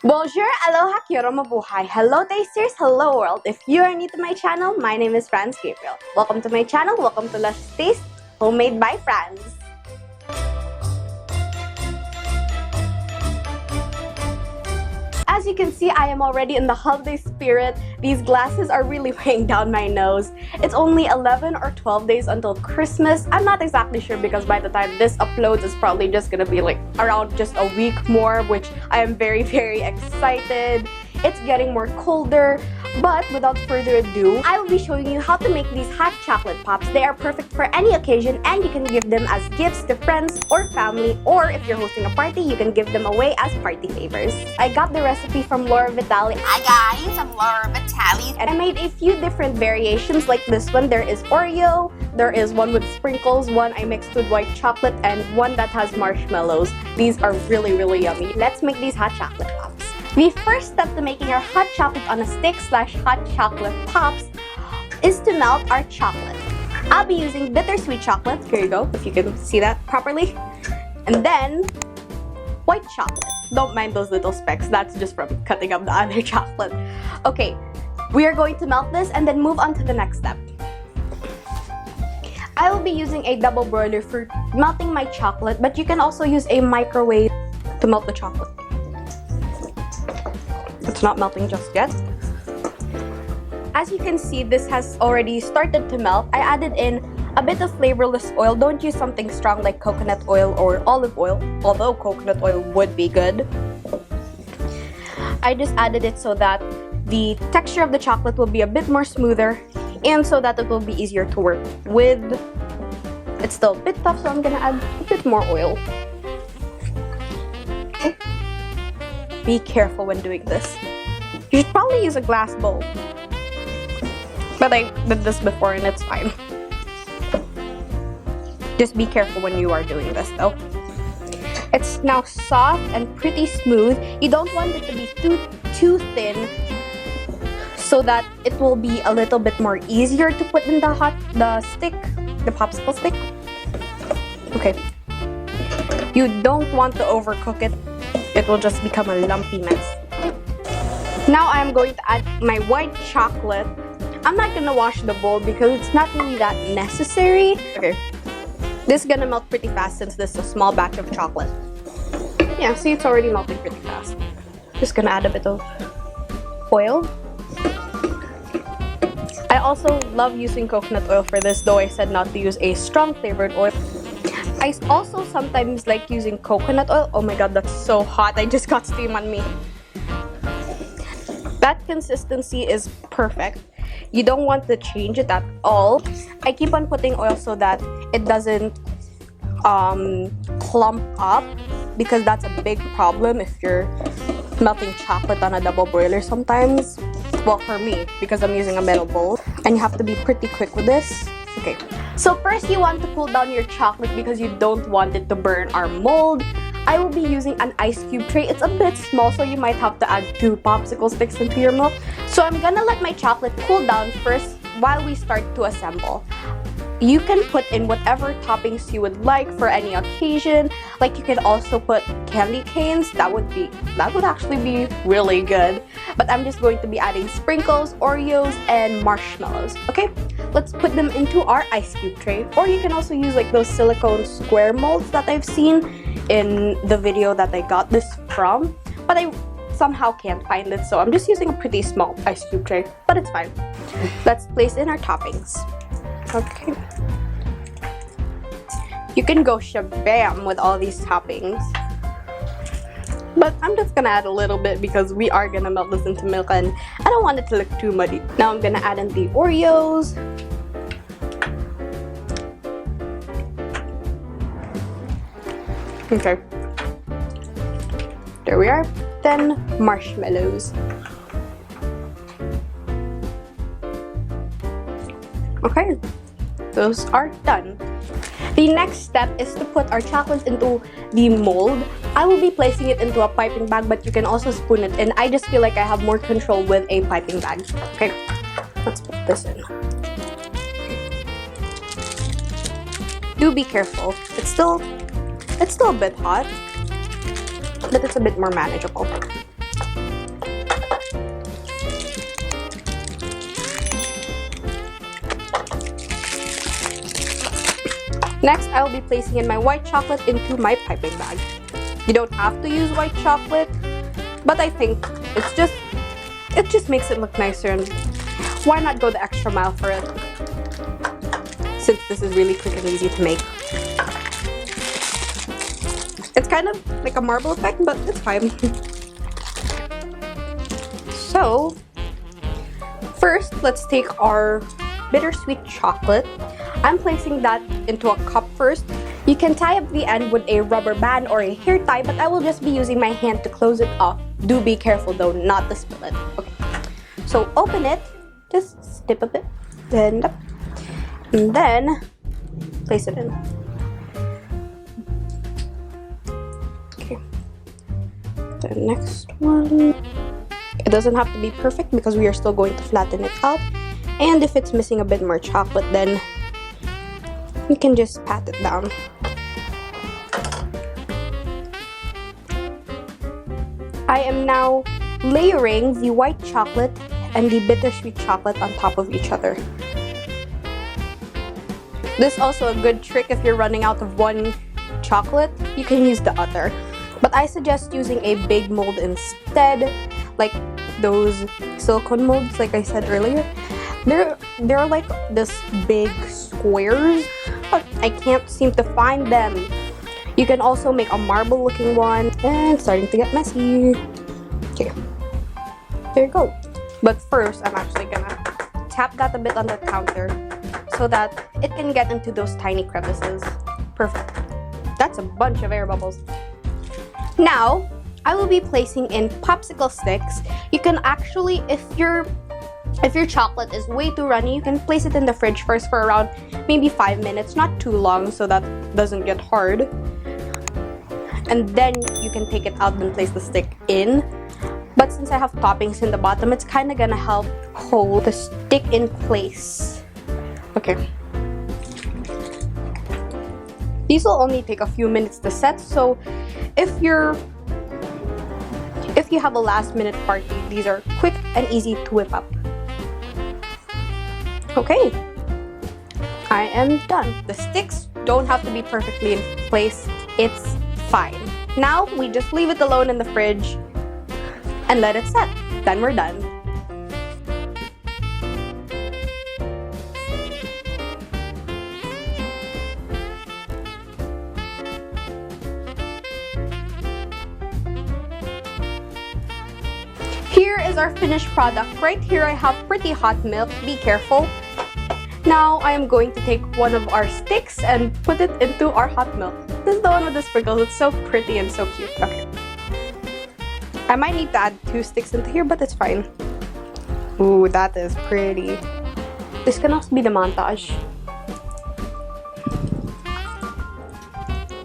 Bonjour, aloha, kiro mabuhay. Hello tasters, hello world. If you are new to my channel, my name is Franz Gabriel. Welcome to my channel, welcome to Let's Taste Homemade by Franz. As you can see, I am already in the holiday spirit. These glasses are really weighing down my nose. It's only 11 or 12 days until Christmas. I'm not exactly sure because by the time this uploads, it's probably just gonna be like around just a week more, which I am very, very excited. It's getting more colder, but without further ado, I will be showing you how to make these hot chocolate pops. They are perfect for any occasion and you can give them as gifts to friends or family, or if you're hosting a party, you can give them away as party favors. I got the recipe from Vitale. Hi guys, I'm Vitale. And I made a few different variations like this one. There is Oreo, there is one with sprinkles, one I mixed with white chocolate, and one that has marshmallows. These are really, really yummy. Let's make these hot chocolate pops. The first step to making our hot chocolate on a stick / hot chocolate pops is to melt our chocolate. I'll be using bittersweet chocolate. Here you go, if you can see that properly. And then white chocolate. Don't mind those little specks, that's just from cutting up the other chocolate. Okay, we are going to melt this and then move on to the next step. I will be using a double broiler for melting my chocolate, but you can also use a microwave to melt the chocolate. It's not melting just yet. As you can see, this has already started to melt. I added in a bit of flavorless oil. Don't use something strong like coconut oil or olive oil, although coconut oil would be good. I just added it so that the texture of the chocolate will be a bit more smoother and so that it will be easier to work with. It's still a bit tough, so I'm gonna add a bit more oil. Okay. Be careful when doing this. You should probably use a glass bowl. But I did this before and it's fine. Just be careful when you are doing this though. It's now soft and pretty smooth. You don't want it to be too thin so that it will be a little bit more easier to put in the popsicle stick. Okay. You don't want to overcook it. It will just become a lumpy mess. Now I am going to add my white chocolate. I'm not gonna wash the bowl because it's not really that necessary. Okay. This is gonna melt pretty fast since this is a small batch of chocolate. Yeah, see, it's already melting pretty fast. Just gonna add a bit of oil. I also love using coconut oil for this, though I said not to use a strong flavored oil. I also sometimes like using coconut oil. Oh my god, that's so hot. I just got steam on me. That consistency is perfect. You don't want to change it at all. I keep on putting oil so that it doesn't clump up, because that's a big problem if you're melting chocolate on a double broiler sometimes. Well, for me, because I'm using a metal bowl, and you have to be pretty quick with this. Okay. So first you want to cool down your chocolate because you don't want it to burn our mold. I will be using an ice cube tray. It's a bit small, so you might have to add 2 popsicle sticks into your milk. So I'm gonna let my chocolate cool down first while we start to assemble. You can put in whatever toppings you would like for any occasion. Like you can also put candy canes. That would actually be really good. But I'm just going to be adding sprinkles, Oreos, and marshmallows. Okay, let's put them into our ice cube tray. Or you can also use like those silicone square molds that I've seen in the video that I got this from. But I somehow can't find it, so I'm just using a pretty small ice cube tray. But it's fine. Let's place in our toppings. Okay. You can go shabam with all these toppings. But I'm just gonna add a little bit because we are gonna melt this into milk and I don't want it to look too muddy. Now I'm gonna add in the Oreos. Okay. There we are. Then marshmallows. Okay, those are done. The next step is to put our chocolate into the mold. I will be placing it into a piping bag, but you can also spoon it in. I just feel like I have more control with a piping bag. Okay, let's put this in. Do be careful. It's still a bit hot, but it's a bit more manageable. Next, I will be placing in my white chocolate into my piping bag. You don't have to use white chocolate, but I think it just makes it look nicer, and why not go the extra mile for it? Since this is really quick and easy to make. It's kind of like a marble effect, but it's fine. So, first, let's take our bittersweet chocolate. I'm placing that into a cup first. You can tie up the end with a rubber band or a hair tie, but I will just be using my hand to close it off. Do be careful though, not to spill it. Okay. So open it, just snip a bit, and then place it in. Okay. The next one. It doesn't have to be perfect because we are still going to flatten it out. And if it's missing a bit more chocolate, then we can just pat it down. I am now layering the white chocolate and the bittersweet chocolate on top of each other. This is also a good trick if you're running out of one chocolate, you can use the other. But I suggest using a big mold instead, like those silicone molds like I said earlier. They're like this big squares, but I can't seem to find them. You can also make a marble looking one, and it's starting to get messy. Okay, there you go. But first, I'm actually gonna tap that a bit on the counter so that it can get into those tiny crevices. Perfect. That's a bunch of air bubbles. Now, I will be placing in popsicle sticks. You can actually, if your chocolate is way too runny, you can place it in the fridge first for around maybe 5 minutes, not too long so that it doesn't get hard. And then you can take it out and place the stick in. But since I have toppings in the bottom, it's kind of gonna help hold the stick in place. Okay. These will only take a few minutes to set, so if you have a last minute party, these are quick and easy to whip up. Okay, I am done. The sticks don't have to be perfectly in place, it's fine. Now we just leave it alone in the fridge and let it set. Then we're done. Here is our finished product. Right here I have pretty hot milk. Be careful. Now I am going to take one of our sticks and put it into our hot milk. This is the one with the sprinkles. It's so pretty and so cute. Okay. I might need to add 2 sticks into here, but it's fine. Ooh, that is pretty. This can also be the montage.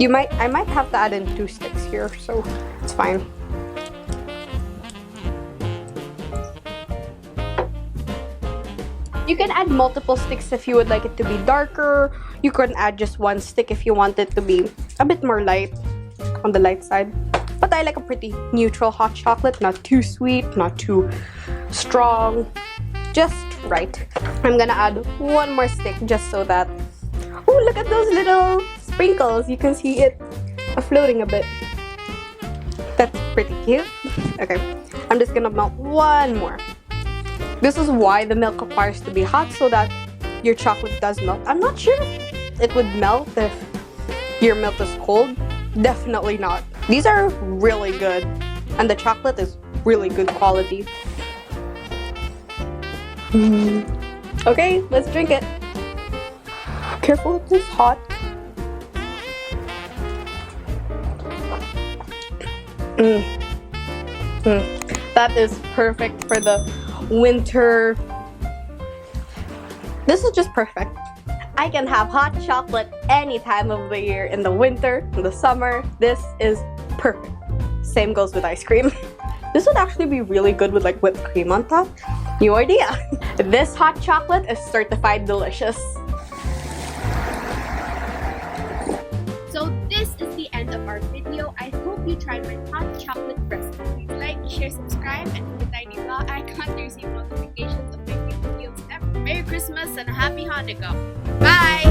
I might have to add in 2 sticks here, so it's fine. You can add multiple sticks if you would like it to be darker. You can add just 1 stick if you want it to be a bit more light, on the light side. But I like a pretty neutral hot chocolate, not too sweet, not too strong, just right. I'm gonna add 1 more stick just so that, oh, look at those little sprinkles. You can see it floating a bit. That's pretty cute. Okay, I'm just gonna melt 1 more. This is why the milk requires to be hot, so that your chocolate does melt. I'm not sure if it would melt if your milk is cold. Definitely not. These are really good, and the chocolate is really good quality. Okay, let's drink it. Careful, it's hot. That is perfect for the winter. This is just perfect. I can have hot chocolate any time of the year, in the winter, in the summer. This is perfect. Same goes with ice cream. This would actually be really good with like whipped cream on top. New idea. This hot chocolate is certified delicious. So this is the end of our video. I hope you tried my hot chocolate recipe. Please like, share, subscribe, and hit the tiny bell icon to receive notifications of my new videos ever. Merry Christmas and a happy Hanukkah. Bye!